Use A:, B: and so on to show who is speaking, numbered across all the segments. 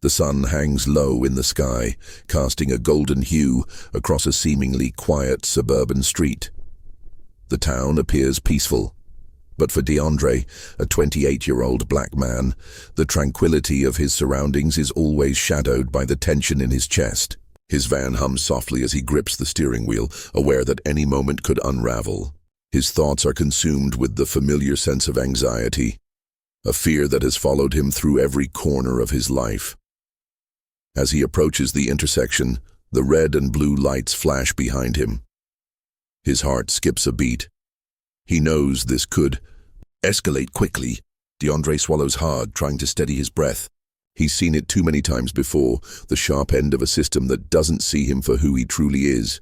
A: The sun hangs low in the sky, casting a golden hue across a seemingly quiet suburban street. The town appears peaceful, but for DeAndre, a 28-year-old black man, the tranquility of his surroundings is always shadowed by the tension in his chest. His van hums softly as he grips the steering wheel, aware that any moment could unravel. His thoughts are consumed with the familiar sense of anxiety, a fear that has followed him through every corner of his life. As he approaches the intersection, the red and blue lights flash behind him. His heart skips a beat. He knows this could escalate quickly. DeAndre swallows hard, trying to steady his breath. He's seen it too many times before, the sharp end of a system that doesn't see him for who he truly is,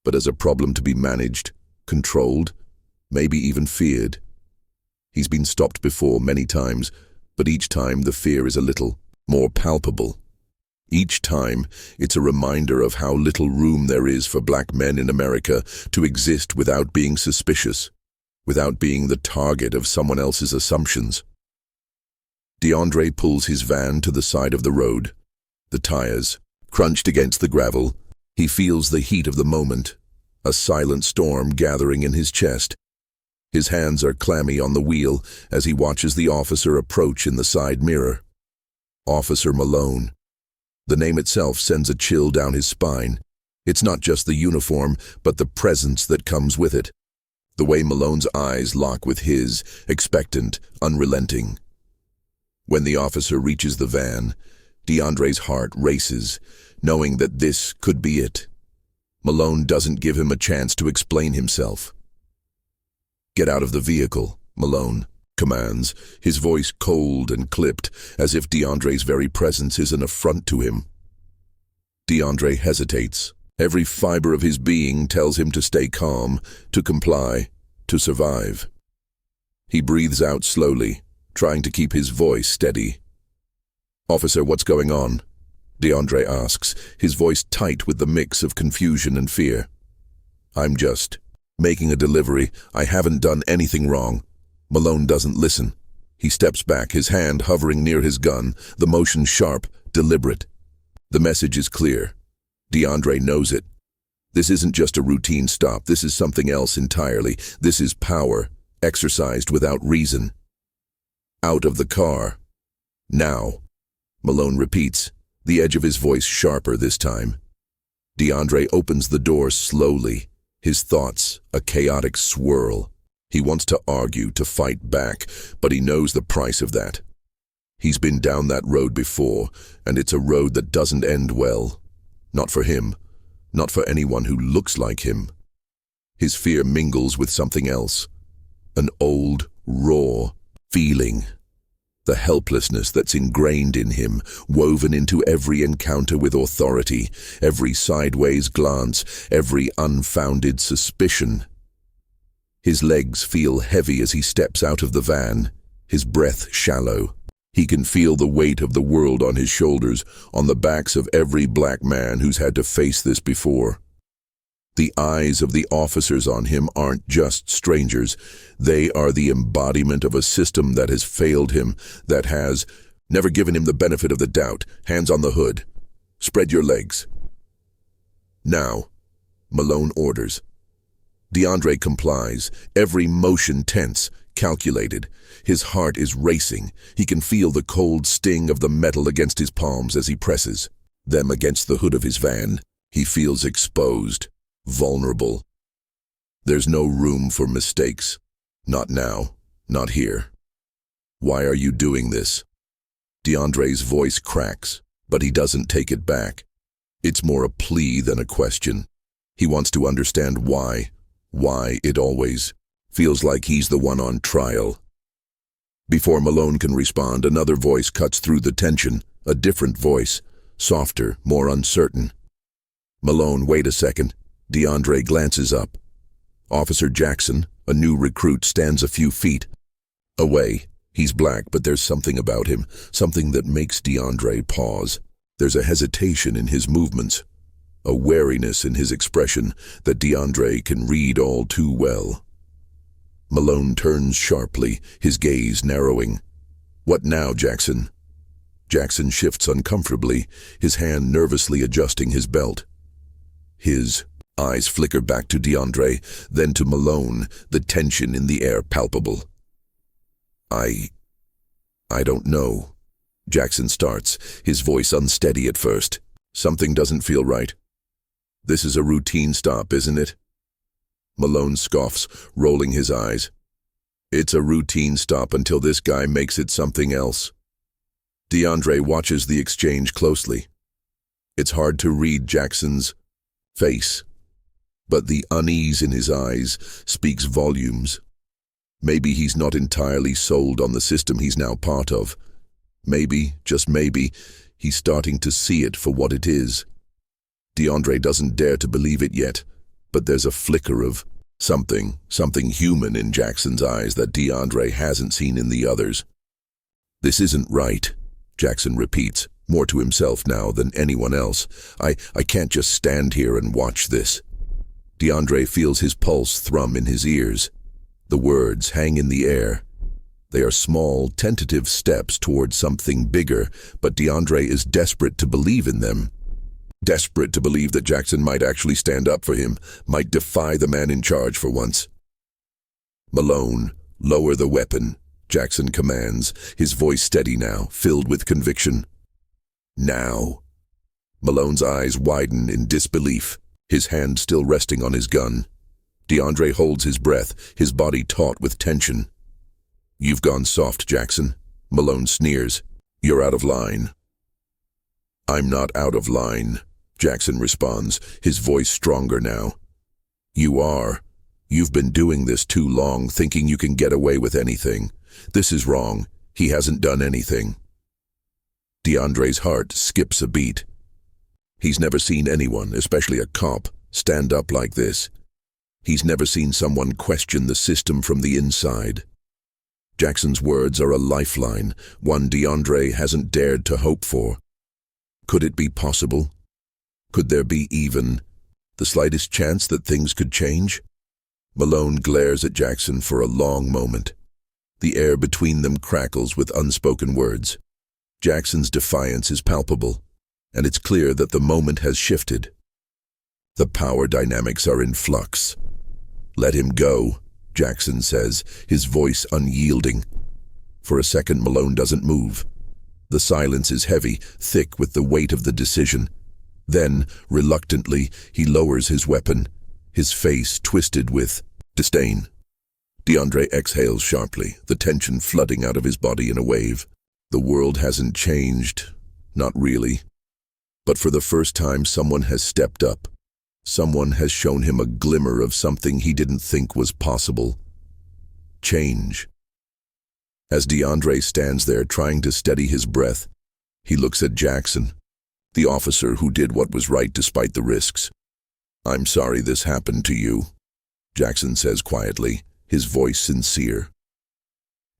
A: but as a problem to be managed, controlled, maybe even feared. He's been stopped before many times, but each time the fear is a little more palpable. Each time, it's a reminder of how little room there is for black men in America to exist without being suspicious, without being the target of someone else's assumptions. DeAndre pulls his van to the side of the road. The tires, crunched against the gravel, he feels the heat of the moment, a silent storm gathering in his chest. His hands are clammy on the wheel as he watches the officer approach in the side mirror. Officer Malone. The name itself sends a chill down his spine. It's not just the uniform, but the presence that comes with it. The way Malone's eyes lock with his, expectant, unrelenting. When the officer reaches the van, DeAndre's heart races, knowing that this could be it. Malone doesn't give him a chance to explain himself. "Get out of the vehicle," Malone commands, his voice cold and clipped, as if DeAndre's very presence is an affront to him. DeAndre hesitates. Every fiber of his being tells him to stay calm, to comply, to survive. He breathes out slowly, trying to keep his voice steady. "Officer, what's going on?" DeAndre asks, his voice tight with the mix of confusion and fear. "I'm just making a delivery. I haven't done anything wrong." Malone doesn't listen. He steps back, his hand hovering near his gun, the motion sharp, deliberate. The message is clear. DeAndre knows it. This isn't just a routine stop. This is something else entirely. This is power, exercised without reason. "Out of the car. Now," Malone repeats, the edge of his voice sharper this time. DeAndre opens the door slowly, his thoughts a chaotic swirl. He wants to argue, to fight back, but he knows the price of that. He's been down that road before, and it's a road that doesn't end well. Not for him, not for anyone who looks like him. His fear mingles with something else, an old, raw feeling. The helplessness that's ingrained in him, woven into every encounter with authority, every sideways glance, every unfounded suspicion. His legs feel heavy as he steps out of the van, his breath shallow. He can feel the weight of the world on his shoulders, on the backs of every black man who's had to face this before. The eyes of the officers on him aren't just strangers. They are the embodiment of a system that has failed him, that has never given him the benefit of the doubt. Hands on the hood. "Spread your legs." "Now," Malone orders. DeAndre complies, every motion tense, calculated. His heart is racing. He can feel the cold sting of the metal against his palms as he presses them against the hood of his van. He feels exposed, vulnerable. There's no room for mistakes. Not now, not here. "Why are you doing this?" DeAndre's voice cracks, but he doesn't take it back. It's more a plea than a question. He wants to understand why it always feels like he's the one on trial. Before Malone can respond, another voice cuts through the tension, a different voice, softer, more uncertain. "Malone, wait a second." DeAndre glances up. Officer Jackson, a new recruit, stands a few feet away. He's black, but there's something about him, something that makes DeAndre pause. There's a hesitation in his movements, a wariness in his expression that DeAndre can read all too well. Malone turns sharply, his gaze narrowing. "What now, Jackson?" Jackson shifts uncomfortably, his hand nervously adjusting his belt. His eyes flicker back to DeAndre, then to Malone, the tension in the air palpable. I don't know. Jackson starts, his voice unsteady at first. Something doesn't feel right. This is a routine stop, isn't it? Malone scoffs, rolling his eyes. It's a routine stop until this guy makes it something else. DeAndre watches the exchange closely. It's hard to read Jackson's face, but the unease in his eyes speaks volumes. Maybe he's not entirely sold on the system he's now part of. Maybe, just maybe, he's starting to see it for what it is. DeAndre doesn't dare to believe it yet, but there's a flicker of something human in Jackson's eyes that DeAndre hasn't seen in the others. This isn't right, Jackson repeats, more to himself now than anyone else. I can't just stand here and watch this. DeAndre feels his pulse thrum in his ears. The words hang in the air. They are small, tentative steps towards something bigger, but DeAndre is desperate to believe in them. Desperate to believe that Jackson might actually stand up for him, might defy the man in charge for once. Malone, lower the weapon, Jackson commands, his voice steady now, filled with conviction. Now. Malone's eyes widen in disbelief, his hand still resting on his gun. DeAndre holds his breath, his body taut with tension. You've gone soft, Jackson, Malone sneers. You're out of line. I'm not out of line, Jackson responds, his voice stronger now. You are. You've been doing this too long, thinking you can get away with anything. This is wrong. He hasn't done anything. DeAndre's heart skips a beat. He's never seen anyone, especially a cop, stand up like this. He's never seen someone question the system from the inside. Jackson's words are a lifeline, one DeAndre hasn't dared to hope for. Could it be possible? Could there be even the slightest chance that things could change? Malone glares at Jackson for a long moment. The air between them crackles with unspoken words. Jackson's defiance is palpable, and it's clear that the moment has shifted. The power dynamics are in flux. Let him go, Jackson says, his voice unyielding. For a second, Malone doesn't move. The silence is heavy, thick with the weight of the decision. Then, reluctantly, he lowers his weapon, his face twisted with disdain. DeAndre exhales sharply, the tension flooding out of his body in a wave. The world hasn't changed, not really. But for the first time, someone has stepped up. Someone has shown him a glimmer of something he didn't think was possible. Change. As DeAndre stands there trying to steady his breath, he looks at Jackson, the officer who did what was right despite the risks. I'm sorry this happened to you, Jackson says quietly, his voice sincere.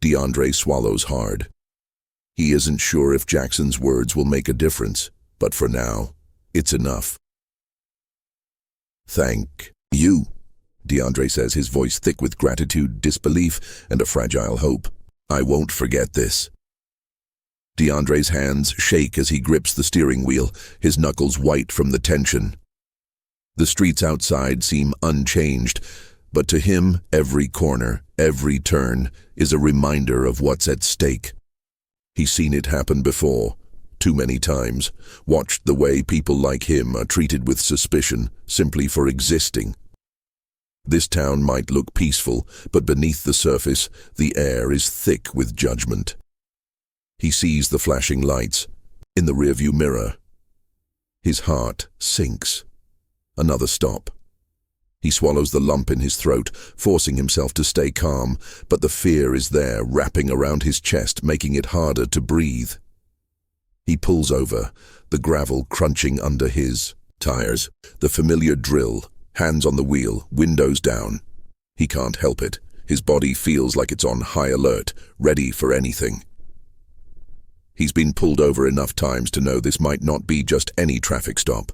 A: DeAndre swallows hard. He isn't sure if Jackson's words will make a difference, but for now, it's enough. Thank you, DeAndre says, his voice thick with gratitude, disbelief, and a fragile hope. I won't forget this. DeAndre's hands shake as he grips the steering wheel, his knuckles white from the tension. The streets outside seem unchanged, but to him, every corner, every turn, is a reminder of what's at stake. He's seen it happen before, too many times, watched the way people like him are treated with suspicion, simply for existing. This town might look peaceful, but beneath the surface, the air is thick with judgment. He sees the flashing lights in the rearview mirror. His heart sinks. Another stop. He swallows the lump in his throat, forcing himself to stay calm, but the fear is there, wrapping around his chest, making it harder to breathe. He pulls over, the gravel crunching under his tires, the familiar drill, hands on the wheel, windows down. He can't help it. His body feels like it's on high alert, ready for anything. He's been pulled over enough times to know this might not be just any traffic stop.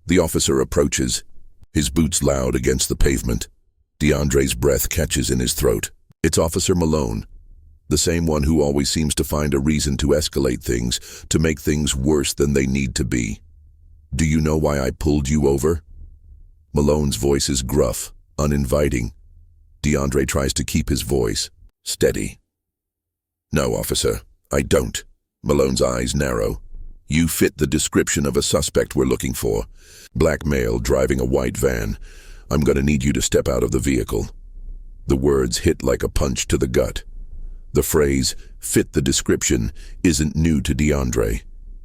A: The officer approaches, his boots loud against the pavement. DeAndre's breath catches in his throat. It's Officer Malone. The same one who always seems to find a reason to escalate things, to make things worse than they need to be. Do you know why I pulled you over? Malone's voice is gruff, uninviting. DeAndre tries to keep his voice steady. No, officer, I don't. Malone's eyes narrow. You fit the description of a suspect we're looking for. Black male driving a white van. I'm going to need you to step out of the vehicle. The words hit like a punch to the gut. The phrase, fit the description, isn't new to DeAndre.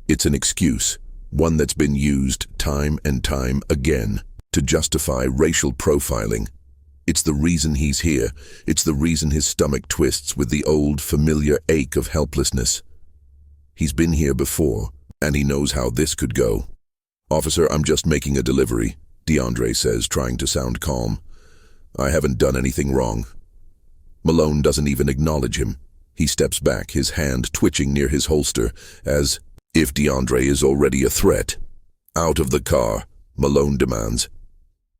A: It's an excuse, one that's been used time and time again to justify racial profiling. It's the reason he's here. It's the reason his stomach twists with the old, familiar ache of helplessness. He's been here before, and he knows how this could go. Officer, I'm just making a delivery, DeAndre says, trying to sound calm. I haven't done anything wrong. Malone doesn't even acknowledge him. He steps back, his hand twitching near his holster, as if DeAndre is already a threat. Out of the car, Malone demands.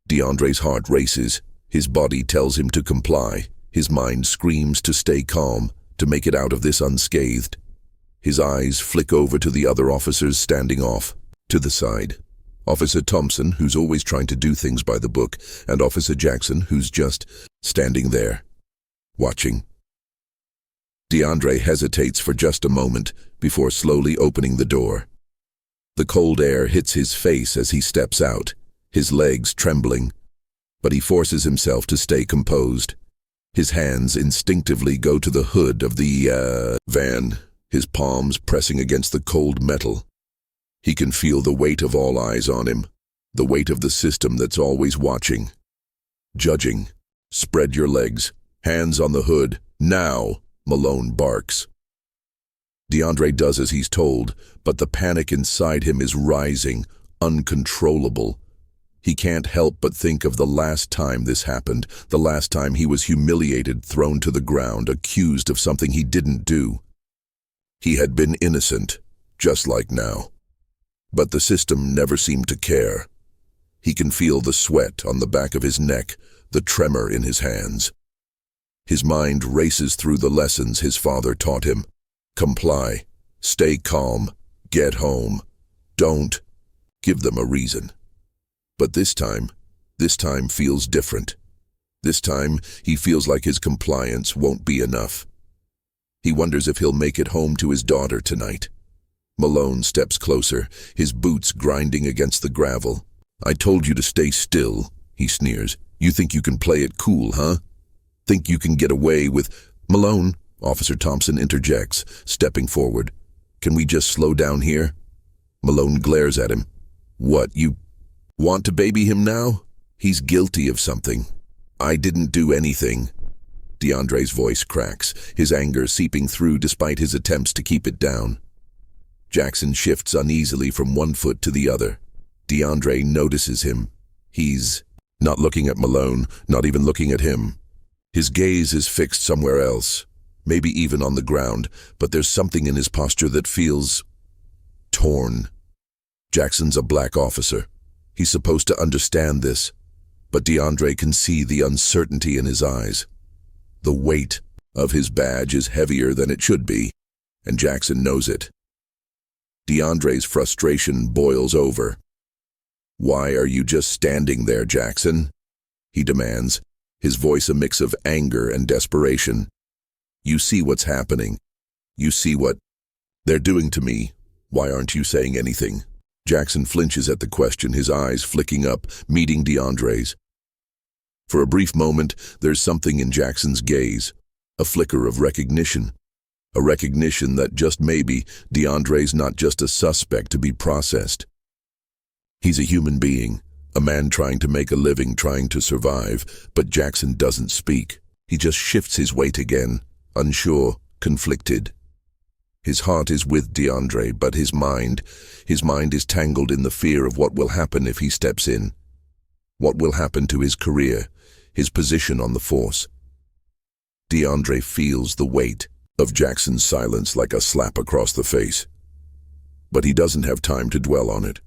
A: DeAndre's heart races. His body tells him to comply. His mind screams to stay calm, to make it out of this unscathed. His eyes flick over to the other officers standing off, to the side. Officer Thompson, who's always trying to do things by the book, and Officer Jackson, who's just standing there, watching. DeAndre hesitates for just a moment before slowly opening the door. The cold air hits his face as he steps out, his legs trembling, but he forces himself to stay composed. His hands instinctively go to the hood of the van, his palms pressing against the cold metal. He can feel the weight of all eyes on him, the weight of the system that's always watching, judging. Spread your legs, hands on the hood, now, Malone barks. DeAndre does as he's told, but the panic inside him is rising, uncontrollable. He can't help but think of the last time this happened, the last time he was humiliated, thrown to the ground, accused of something he didn't do. He had been innocent, just like now. But the system never seemed to care. He can feel the sweat on the back of his neck, the tremor in his hands. His mind races through the lessons his father taught him. Comply, stay calm, get home, don't, give them a reason. But this time feels different. This time, he feels like his compliance won't be enough. He wonders if he'll make it home to his daughter tonight. Malone steps closer, his boots grinding against the gravel. I told you to stay still, he sneers. You think you can play it cool, huh? Think you can get away with... Malone, Officer Thompson interjects, stepping forward. Can we just slow down here? Malone glares at him. What, you... want to baby him now? He's guilty of something. I didn't do anything. DeAndre's voice cracks, his anger seeping through despite his attempts to keep it down. Jackson shifts uneasily from one foot to the other. DeAndre notices him. He's not looking at Malone, not even looking at him. His gaze is fixed somewhere else, maybe even on the ground, but there's something in his posture that feels torn. Jackson's a black officer. He's supposed to understand this, but DeAndre can see the uncertainty in his eyes. The weight of his badge is heavier than it should be, and Jackson knows it. DeAndre's frustration boils over. Why are you just standing there, Jackson? He demands, his voice a mix of anger and desperation. You see what's happening. You see what they're doing to me. Why aren't you saying anything? Jackson flinches at the question, his eyes flicking up, meeting DeAndre's. For a brief moment, there's something in Jackson's gaze, a flicker of recognition. A recognition that just maybe DeAndre's not just a suspect to be processed. He's a human being, a man trying to make a living, trying to survive, but Jackson doesn't speak. He just shifts his weight again, unsure, conflicted. His heart is with DeAndre, but his mind is tangled in the fear of what will happen if he steps in. What will happen to his career, his position on the force. DeAndre feels the weight of Jackson's silence like a slap across the face. But he doesn't have time to dwell on it.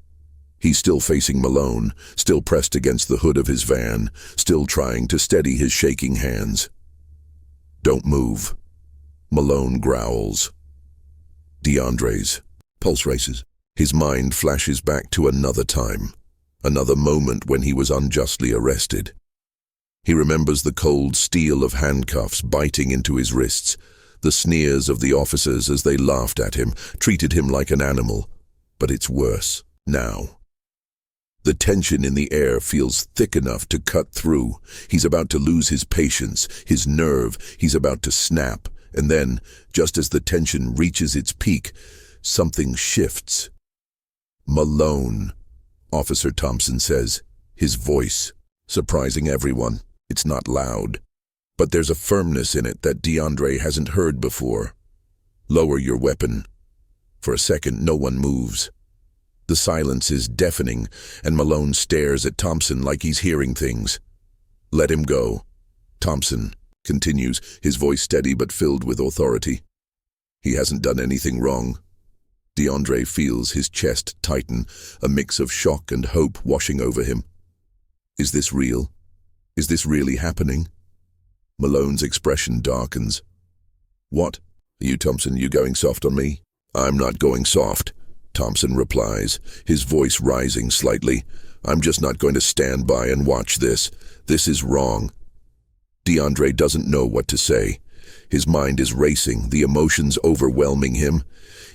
A: He's still facing Malone, still pressed against the hood of his van, still trying to steady his shaking hands. Don't move. Malone growls. DeAndre's pulse races. His mind flashes back to another time, another moment when he was unjustly arrested. He remembers the cold steel of handcuffs biting into his wrists, the sneers of the officers as they laughed at him, treated him like an animal. But it's worse now. The tension in the air feels thick enough to cut through. He's about to lose his patience, his nerve. He's about to snap. And then, just as the tension reaches its peak, something shifts. "Malone," Officer Thompson says, his voice surprising everyone. It's not loud, but there's a firmness in it that DeAndre hasn't heard before. "Lower your weapon." For a second, no one moves. The silence is deafening, and Malone stares at Thompson like he's hearing things. "Let him go," Thompson continues, his voice steady but filled with authority. "He hasn't done anything wrong." DeAndre feels his chest tighten, a mix of shock and hope washing over him. Is this real? Is this really happening? Malone's expression darkens. "What? Are you, Thompson, you going soft on me?" "I'm not going soft," Thompson replies, his voice rising slightly. "I'm just not going to stand by and watch this. This is wrong." DeAndre doesn't know what to say. His mind is racing, the emotions overwhelming him.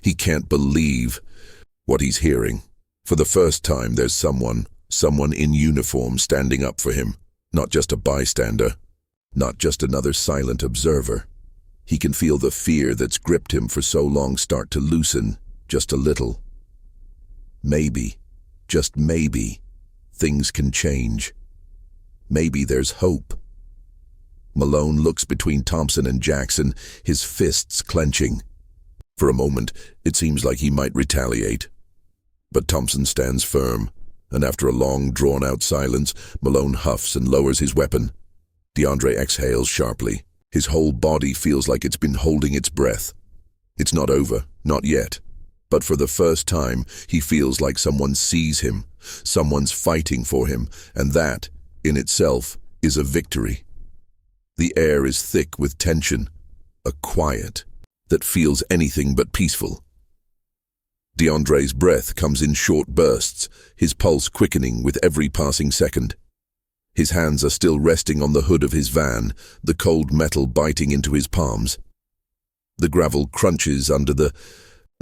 A: He can't believe what he's hearing. For the first time, there's someone in uniform standing up for him. Not just a bystander, not just another silent observer. He can feel the fear that's gripped him for so long start to loosen, just a little. Maybe, just maybe, things can change. Maybe there's hope. Malone looks between Thompson and Jackson, his fists clenching. For a moment, it seems like he might retaliate. But Thompson stands firm, and after a long, drawn-out silence, Malone huffs and lowers his weapon. DeAndre exhales sharply. His whole body feels like it's been holding its breath. It's not over, not yet. But for the first time, he feels like someone sees him, someone's fighting for him, and that, in itself, is a victory. The air is thick with tension, a quiet that feels anything but peaceful. DeAndre's breath comes in short bursts, his pulse quickening with every passing second. His hands are still resting on the hood of his van, the cold metal biting into his palms. The gravel crunches under the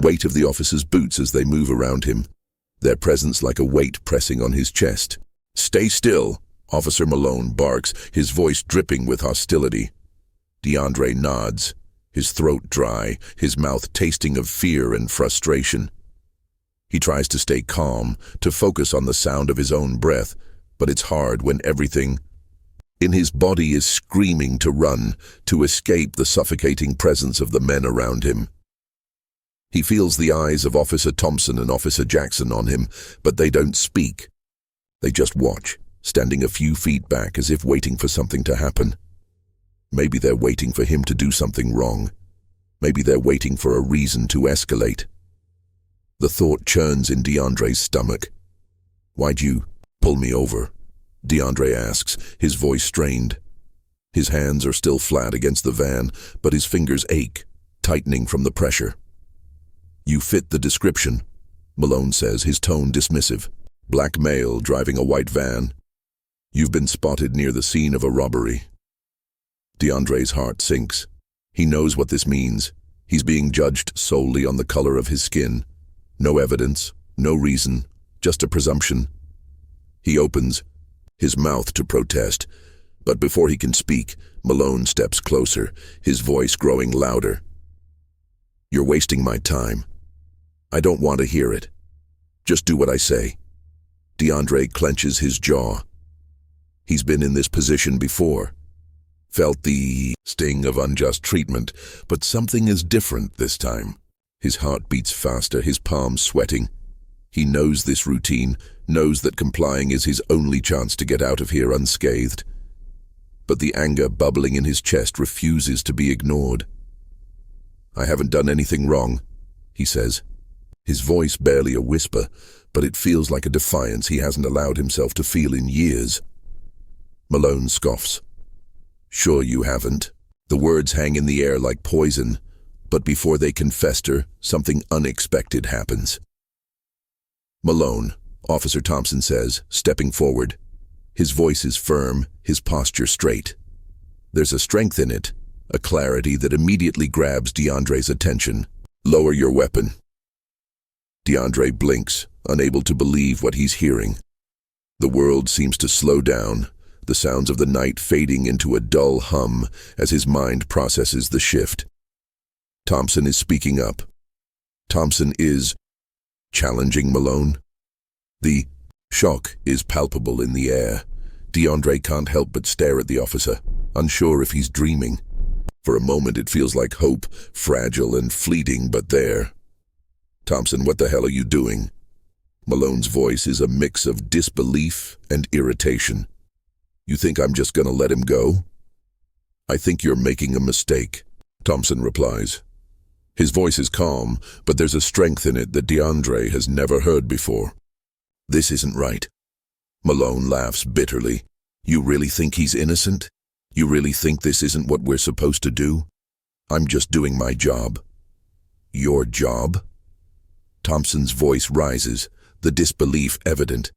A: weight of the officers' boots as they move around him, their presence like a weight pressing on his chest. "Stay still," Officer Malone barks, his voice dripping with hostility. DeAndre nods, his throat dry, his mouth tasting of fear and frustration. He tries to stay calm, to focus on the sound of his own breath, but it's hard when everything in his body is screaming to run, to escape the suffocating presence of the men around him. He feels the eyes of Officer Thompson and Officer Jackson on him, but they don't speak. They just watch, standing a few feet back as if waiting for something to happen. Maybe they're waiting for him to do something wrong. Maybe they're waiting for a reason to escalate. The thought churns in DeAndre's stomach. "Why'd you pull me over?" DeAndre asks, his voice strained. His hands are still flat against the van, but his fingers ache, tightening from the pressure. "You fit the description," Malone says, his tone dismissive. "Black male driving a white van. You've been spotted near the scene of a robbery." DeAndre's heart sinks. He knows what this means. He's being judged solely on the color of his skin. No evidence, no reason, just a presumption. He opens his mouth to protest, but before he can speak, Malone steps closer, his voice growing louder. "You're wasting my time. I don't want to hear it. Just do what I say." DeAndre clenches his jaw. He's been in this position before, felt the sting of unjust treatment, but something is different this time. His heart beats faster, his palms sweating. He knows this routine, knows that complying is his only chance to get out of here unscathed. But the anger bubbling in his chest refuses to be ignored. "I haven't done anything wrong," he says. His voice barely a whisper, but it feels like a defiance he hasn't allowed himself to feel in years. Malone scoffs. "Sure you haven't." The words hang in the air like poison, But before they can fester, something unexpected happens. "Malone," Officer Thompson says, stepping forward. His voice is firm, his posture straight. There's a strength in it, a clarity that immediately grabs DeAndre's attention. "Lower your weapon." DeAndre blinks, unable to believe what he's hearing. The world seems to slow down, the sounds of the night fading into a dull hum as his mind processes the shift. Thompson is speaking up. Thompson is challenging Malone. The shock is palpable in the air. DeAndre can't help but stare at the officer, unsure if he's dreaming. For a moment it feels like hope, fragile and fleeting, but there. "Thompson, what the hell are you doing?" Malone's voice is a mix of disbelief and irritation. "You think I'm just gonna let him go?" "I think you're making a mistake," Thompson replies. His voice is calm, but there's a strength in it that DeAndre has never heard before. "This isn't right." Malone laughs bitterly. "You really think he's innocent? You really think this isn't what we're supposed to do? I'm just doing my job." "Your job?" Thompson's voice rises, the disbelief evident.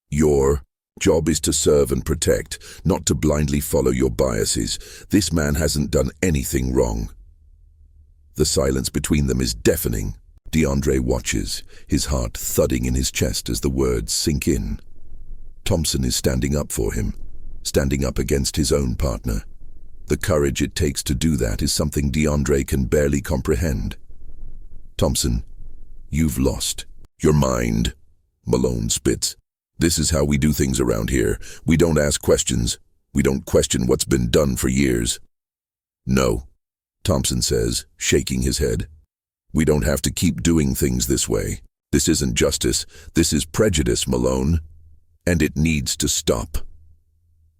A: "Your job is to serve and protect, not to blindly follow your biases. This man hasn't done anything wrong." The silence between them is deafening. DeAndre watches, his heart thudding in his chest as the words sink in. Thompson is standing up for him, standing up against his own partner. The courage it takes to do that is something DeAndre can barely comprehend. "Thompson, you've lost your mind," Malone spits. "This is how we do things around here. We don't ask questions. We don't question what's been done for years." "No," Thompson says, shaking his head. "We don't have to keep doing things this way. This isn't justice. This is prejudice, Malone. And it needs to stop."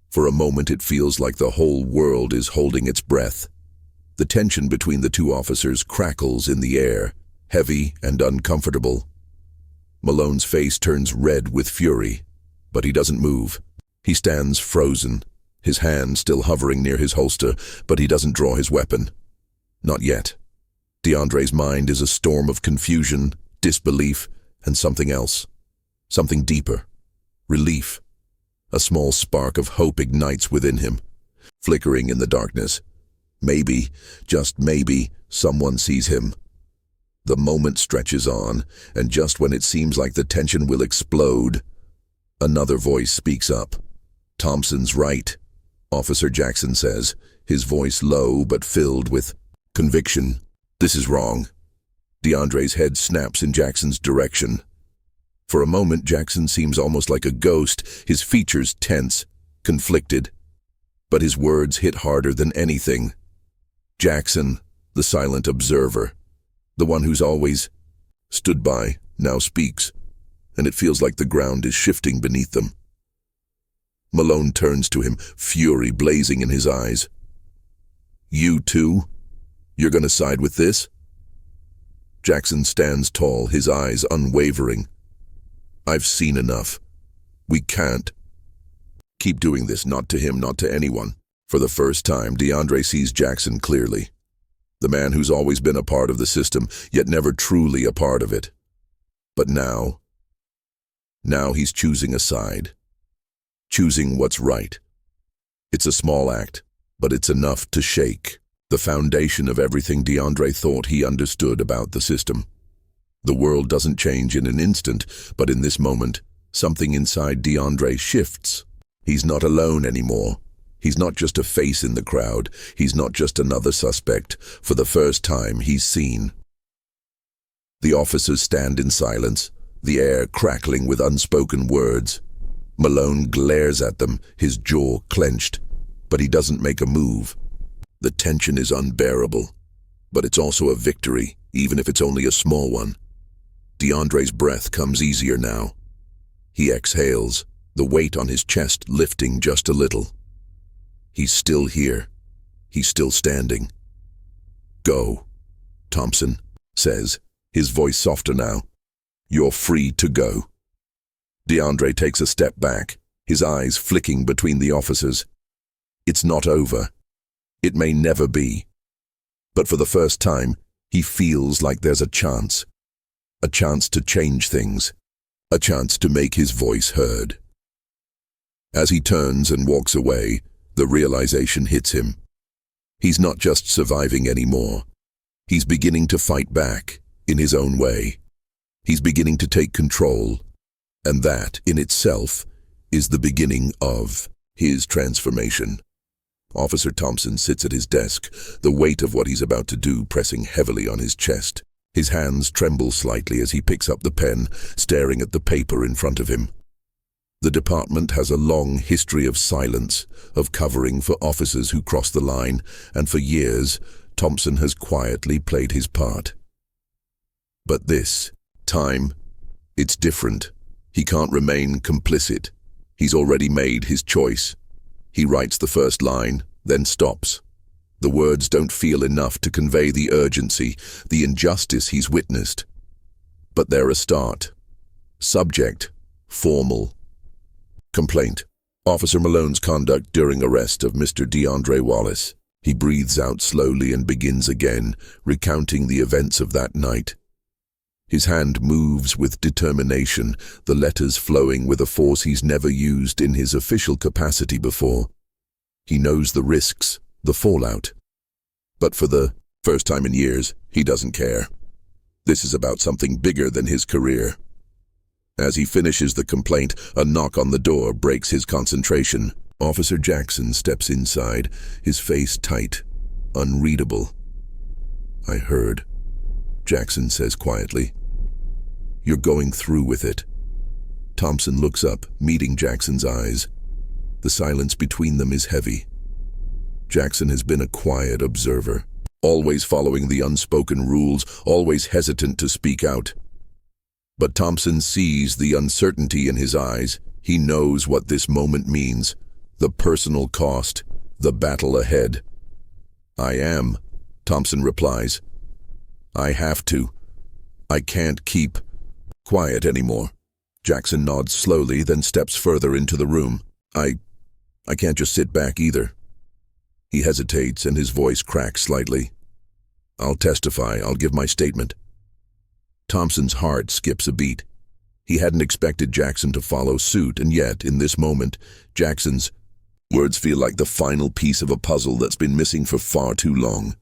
A: For a moment it feels like the whole world is holding its breath. The tension between the two officers crackles in the air, heavy and uncomfortable. Malone's face turns red with fury, but he doesn't move. He stands frozen, his hand still hovering near his holster, but he doesn't draw his weapon. Not yet. DeAndre's mind is a storm of confusion, disbelief, and something else. Something deeper. Relief. A small spark of hope ignites within him, flickering in the darkness. Maybe, just maybe, someone sees him. The moment stretches on, and just when it seems like the tension will explode, another voice speaks up. "Thompson's right," Officer Jackson says, his voice low but filled with conviction. "This is wrong." DeAndre's head snaps in Jackson's direction. For a moment, Jackson seems almost like a ghost, his features tense, conflicted. But his words hit harder than anything. Jackson, the silent observer, the one who's always stood by, now speaks, and it feels like the ground is shifting beneath them. Malone turns to him, fury blazing in his eyes. "You too? You're gonna side with this?" Jackson stands tall, his eyes unwavering. "I've seen enough. We can't keep doing this, not to him, not to anyone." For the first time, DeAndre sees Jackson clearly. The man who's always been a part of the system, yet never truly a part of it. But now he's choosing a side. Choosing what's right. It's a small act, but it's enough to shake the foundation of everything DeAndre thought he understood about the system. The world doesn't change in an instant, but in this moment, something inside DeAndre shifts. He's not alone anymore. He's not just a face in the crowd. He's not just another suspect. For the first time, he's seen. The officers stand in silence, the air crackling with unspoken words. Malone glares at them, his jaw clenched, but he doesn't make a move. The tension is unbearable, but it's also a victory, even if it's only a small one. DeAndre's breath comes easier now. He exhales, the weight on his chest lifting just a little. He's still here. He's still standing. "Go," Thompson says, his voice softer now. "You're free to go." DeAndre takes a step back, his eyes flicking between the officers. It's not over. It may never be. But for the first time, He feels like there's a chance to change things, a chance to make his voice heard. As he turns and walks away, the realization hits him. He's not just surviving anymore. He's beginning to fight back, in his own way. He's beginning to take control, and that, in itself, is the beginning of his transformation. Officer Thompson sits at his desk, the weight of what he's about to do pressing heavily on his chest. His hands tremble slightly as he picks up the pen, staring at the paper in front of him. The department has a long history of silence, of covering for officers who cross the line, and for years, Thompson has quietly played his part. But this time, it's different. He can't remain complicit. He's already made his choice. He writes the first line, then stops. The words don't feel enough to convey the urgency, the injustice he's witnessed. But they're a start. Subject, formal. Complaint. Officer Malone's conduct during arrest of Mr. DeAndre Wallace. He breathes out slowly and begins again, recounting the events of that night. His hand moves with determination, the letters flowing with a force he's never used in his official capacity before. He knows the risks, the fallout. But for the first time in years, he doesn't care. This is about something bigger than his career. As he finishes the complaint, a knock on the door breaks his concentration. Officer Jackson steps inside, his face tight, unreadable. "I heard," Jackson says quietly. "You're going through with it." Thompson looks up, meeting Jackson's eyes. The silence between them is heavy. Jackson has been a quiet observer, always following the unspoken rules, always hesitant to speak out. But Thompson sees the uncertainty in his eyes. He knows what this moment means, the personal cost, the battle ahead. "I am," Thompson replies. "I have to. I can't keep quiet anymore." Jackson nods slowly, then steps further into the room. I can't just sit back either." He hesitates and his voice cracks slightly. "I'll testify. I'll give my statement." Thompson's heart skips a beat. He hadn't expected Jackson to follow suit, and yet, in this moment, Jackson's words feel like the final piece of a puzzle that's been missing for far too long.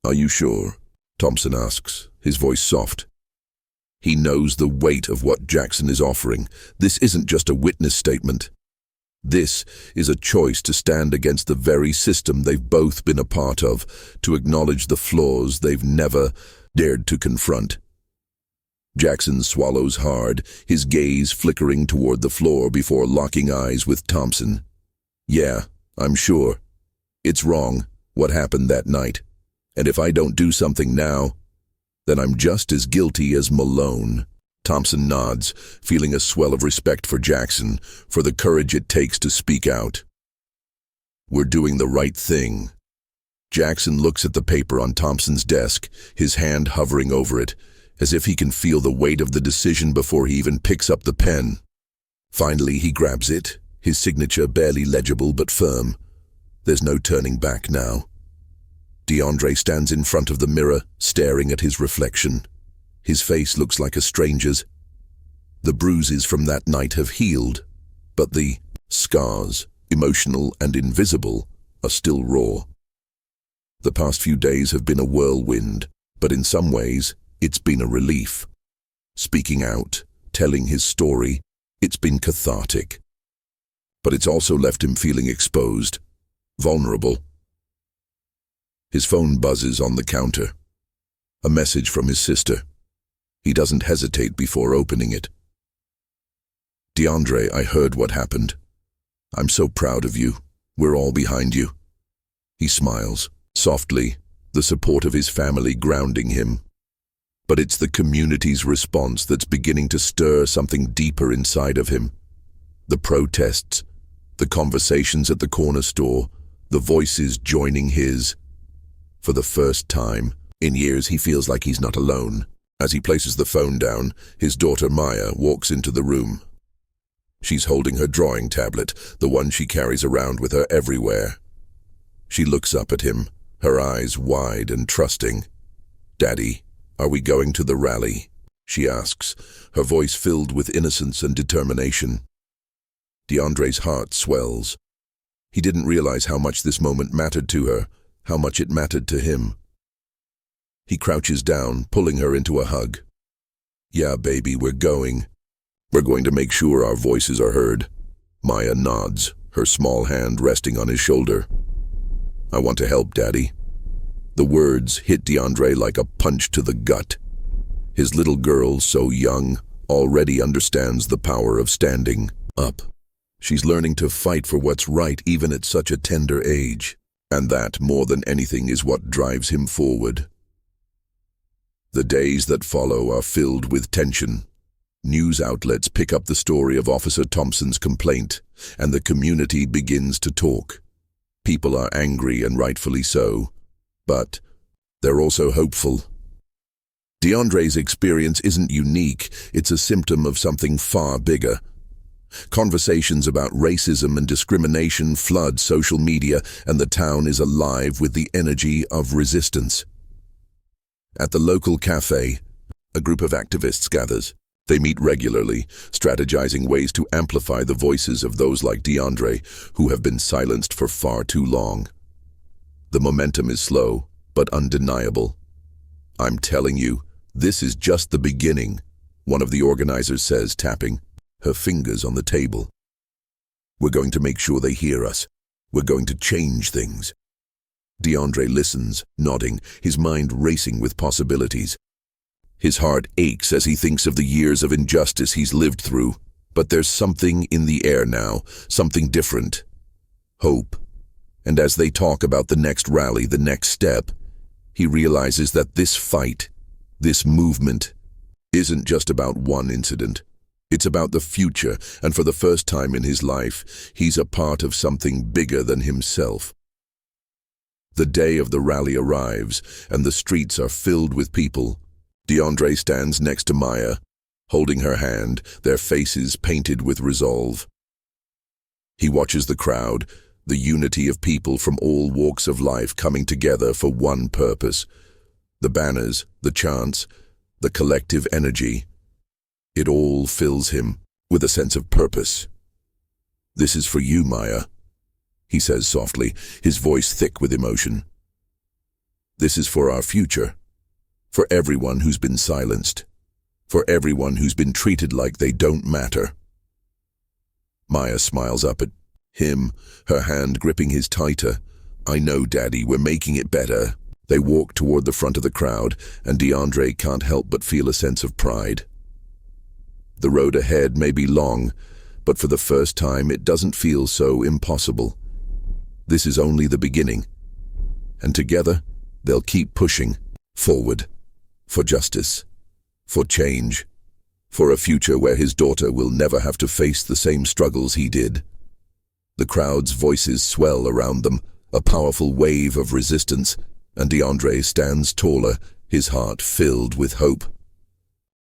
A: "Are you sure?" Thompson asks, his voice soft. He knows the weight of what Jackson is offering. This isn't just a witness statement. This is a choice to stand against the very system they've both been a part of, to acknowledge the flaws they've never dared to confront. Jackson swallows hard, his gaze flickering toward the floor before locking eyes with Thompson. "Yeah, I'm sure. It's wrong, what happened that night. And if I don't do something now, then I'm just as guilty as Malone." Thompson nods, feeling a swell of respect for Jackson, for the courage it takes to speak out. "We're doing the right thing." Jackson looks at the paper on Thompson's desk, his hand hovering over it, as if he can feel the weight of the decision before he even picks up the pen. Finally, he grabs it, his signature barely legible but firm. There's no turning back now. DeAndre stands in front of the mirror, staring at his reflection. His face looks like a stranger's. The bruises from that night have healed, but the scars, emotional and invisible, are still raw. The past few days have been a whirlwind, but in some ways, it's been a relief. Speaking out, telling his story, it's been cathartic. But it's also left him feeling exposed, vulnerable. His phone buzzes on the counter. A message from his sister. He doesn't hesitate before opening it. "DeAndre, I heard what happened. I'm so proud of you. We're all behind you." He smiles, softly, the support of his family grounding him. But it's the community's response that's beginning to stir something deeper inside of him. The protests, the conversations at the corner store, the voices joining his. For the first time in years, he feels like he's not alone. As he places the phone down, his daughter Maya walks into the room. She's holding her drawing tablet, the one she carries around with her everywhere. She looks up at him, her eyes wide and trusting. "Daddy, are we going to the rally?" she asks, her voice filled with innocence and determination. DeAndre's heart swells. He didn't realize how much this moment mattered to her, how much it mattered to him. He crouches down, pulling her into a hug. "Yeah, baby, we're going. We're going to make sure our voices are heard." Maya nods, her small hand resting on his shoulder. "I want to help, Daddy." The words hit DeAndre like a punch to the gut. His little girl, so young, already understands the power of standing up. She's learning to fight for what's right even at such a tender age. And that, more than anything, is what drives him forward. The days that follow are filled with tension. News outlets pick up the story of Officer Thompson's complaint, and the community begins to talk. People are angry, and rightfully so, but they're also hopeful. DeAndre's experience isn't unique, it's a symptom of something far bigger. Conversations about racism and discrimination flood social media, and the town is alive with the energy of resistance. At the local cafe, a group of activists gathers. They meet regularly, strategizing ways to amplify the voices of those like DeAndre, who have been silenced for far too long. The momentum is slow, but undeniable. "I'm telling you, this is just the beginning," one of the organizers says, tapping her fingers on the table. "We're going to make sure they hear us. We're going to change things." DeAndre listens, nodding, his mind racing with possibilities. His heart aches as he thinks of the years of injustice he's lived through. But there's something in the air now, something different. Hope. And as they talk about the next rally, the next step, he realizes that this fight, this movement, isn't just about one incident. It's about the future, and for the first time in his life, he's a part of something bigger than himself. The day of the rally arrives, and the streets are filled with people. DeAndre stands next to Maya, holding her hand, their faces painted with resolve. He watches the crowd, the unity of people from all walks of life coming together for one purpose. The banners, the chants, the collective energy. It all fills him with a sense of purpose. "This is for you, Maya," he says softly, his voice thick with emotion. "This is for our future. For everyone who's been silenced. For everyone who's been treated like they don't matter." Maya smiles up at him, her hand gripping his tighter. "I know, Daddy, we're making it better." They walk toward the front of the crowd, and DeAndre can't help but feel a sense of pride. The road ahead may be long, but for the first time it doesn't feel so impossible. This is only the beginning. And together, they'll keep pushing forward. For justice, for change, for a future where his daughter will never have to face the same struggles he did. The crowd's voices swell around them, a powerful wave of resistance, and DeAndre stands taller, his heart filled with hope.